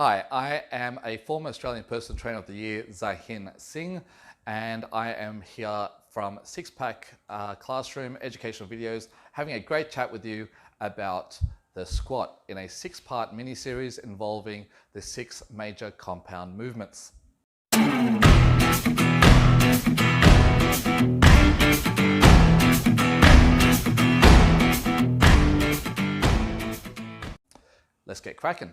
Hi, I am a former Australian Personal Trainer of the Year, Zahin Singh, and I am here from Six Pack Classroom Educational Videos, having a great chat with you about the squat in a six-part mini-series involving the six major compound movements. Let's get cracking.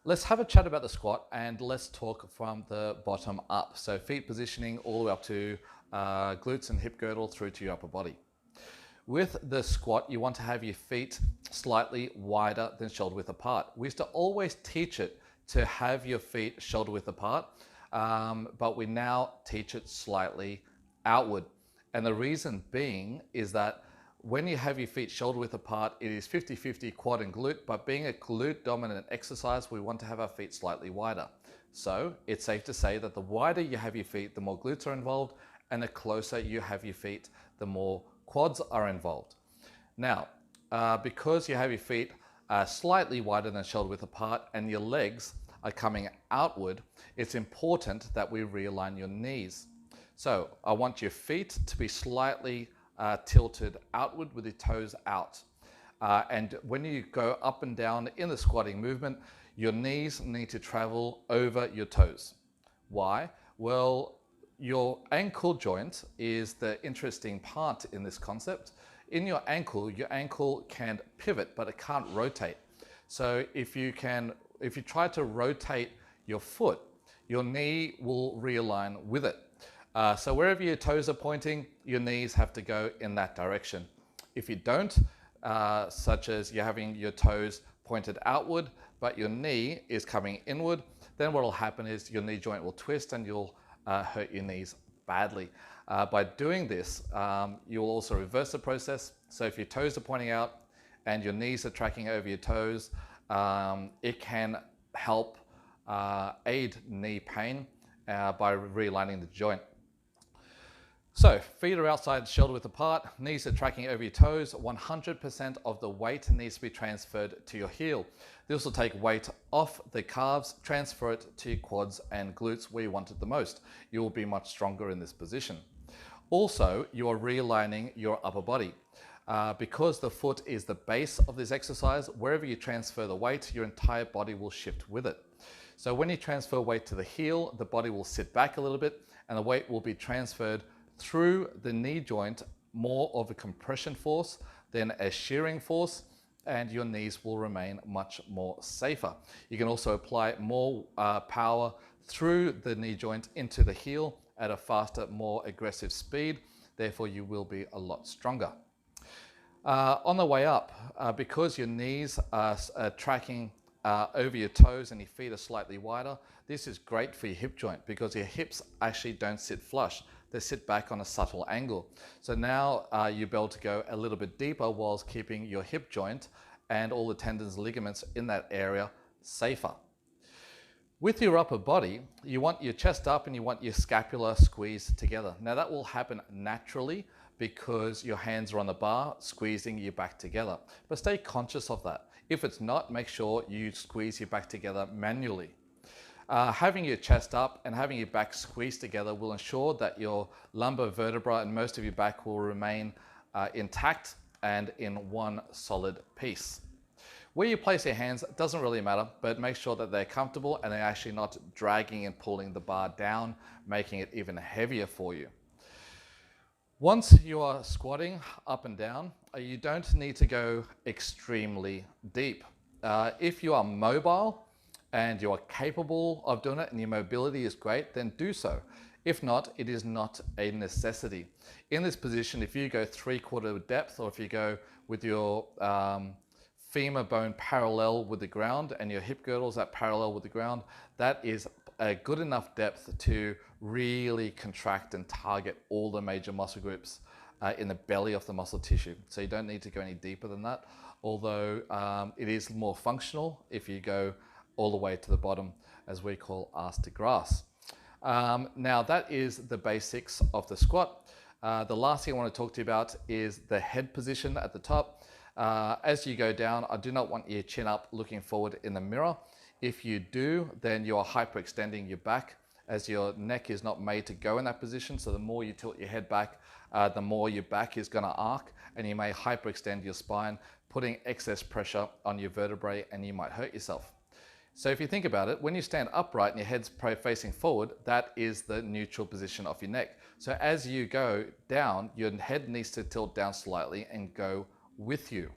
Let's have a chat about the squat and let's talk from the bottom up. So feet positioning all the way up to glutes and hip girdle through to your upper body. With the squat, you want to have your feet slightly wider than shoulder width apart. We used to always teach it to have your feet shoulder width apart, but we now teach it slightly outward. And the reason being is that when you have your feet shoulder width apart, it is 50-50 quad and glute, but being a glute dominant exercise, we want to have our feet slightly wider. So it's safe to say that the wider you have your feet, the more glutes are involved, and the closer you have your feet, the more quads are involved. Now, because you have your feet slightly wider than shoulder width apart and your legs are coming outward, it's important that we realign your knees. So I want your feet to be slightly tilted outward with your toes out. And when you go up and down in the squatting movement, your knees need to travel over your toes. Why? Well, your ankle joint is the interesting part in this concept. In your ankle can pivot, but it can't rotate. So if you try to rotate your foot, your knee will realign with it. So wherever your toes are pointing, your knees have to go in that direction. If you don't, such as you're having your toes pointed outward, but your knee is coming inward, then what will happen is your knee joint will twist and you'll hurt your knees badly. By doing this, you will also reverse the process. So if your toes are pointing out and your knees are tracking over your toes, it can help aid knee pain by realigning the joint. So feet are outside, shoulder width apart, knees are tracking over your toes. 100% of the weight needs to be transferred to your heel. This will take weight off the calves, transfer it to your quads and glutes where you want it the most. You will be much stronger in this position. Also, you are realigning your upper body. Because the foot is the base of this exercise, wherever you transfer the weight, your entire body will shift with it. So when you transfer weight to the heel, the body will sit back a little bit and the weight will be transferred through the knee joint, more of a compression force than a shearing force, and your knees will remain much more safer. You can also apply more power through the knee joint into the heel at a faster, more aggressive speed. Therefore, you will be a lot stronger. On the way up, because your knees are tracking over your toes and your feet are slightly wider, this is great for your hip joint because your hips actually don't sit flush. They sit back on a subtle angle. So now you'll be able to go a little bit deeper whilst keeping your hip joint and all the tendons and ligaments in that area safer. With your upper body, you want your chest up and you want your scapula squeezed together. Now that will happen naturally because your hands are on the bar, squeezing your back together. But stay conscious of that. If it's not, make sure you squeeze your back together manually. Having your chest up and having your back squeezed together will ensure that your lumbar vertebra and most of your back will remain intact and in one solid piece. Where you place your hands doesn't really matter, but make sure that they're comfortable and they're actually not dragging and pulling the bar down, making it even heavier for you. Once you are squatting up and down, you don't need to go extremely deep. If you are mobile and you are capable of doing it and your mobility is great, then do so. If not, it is not a necessity. In this position, if you go 3/4 depth or if you go with your femur bone parallel with the ground and your hip girdles at parallel with the ground, that is a good enough depth to really contract and target all the major muscle groups in the belly of the muscle tissue. So you don't need to go any deeper than that, although it is more functional if you go all the way to the bottom, as we call ass to grass. Now that is the basics of the squat. The last thing I want to talk to you about is the head position at the top. As you go down, I do not want your chin up looking forward in the mirror. If you do, then you are hyperextending your back, as your neck is not made to go in that position. So the more you tilt your head back, the more your back is going to arc, and you may hyperextend your spine, putting excess pressure on your vertebrae, and you might hurt yourself. So if you think about it, when you stand upright and your head's facing forward, that is the neutral position of your neck. So as you go down, your head needs to tilt down slightly and go with you.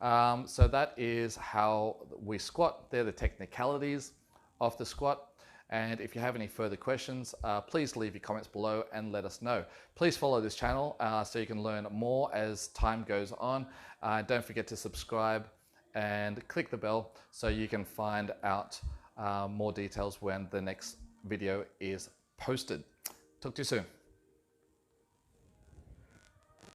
So that is how we squat. They're the technicalities of the squat. And if you have any further questions, please leave your comments below and let us know. Please follow this channel so you can learn more as time goes on. Don't forget to subscribe and click the bell so you can find out more details when the next video is posted. Talk to you soon.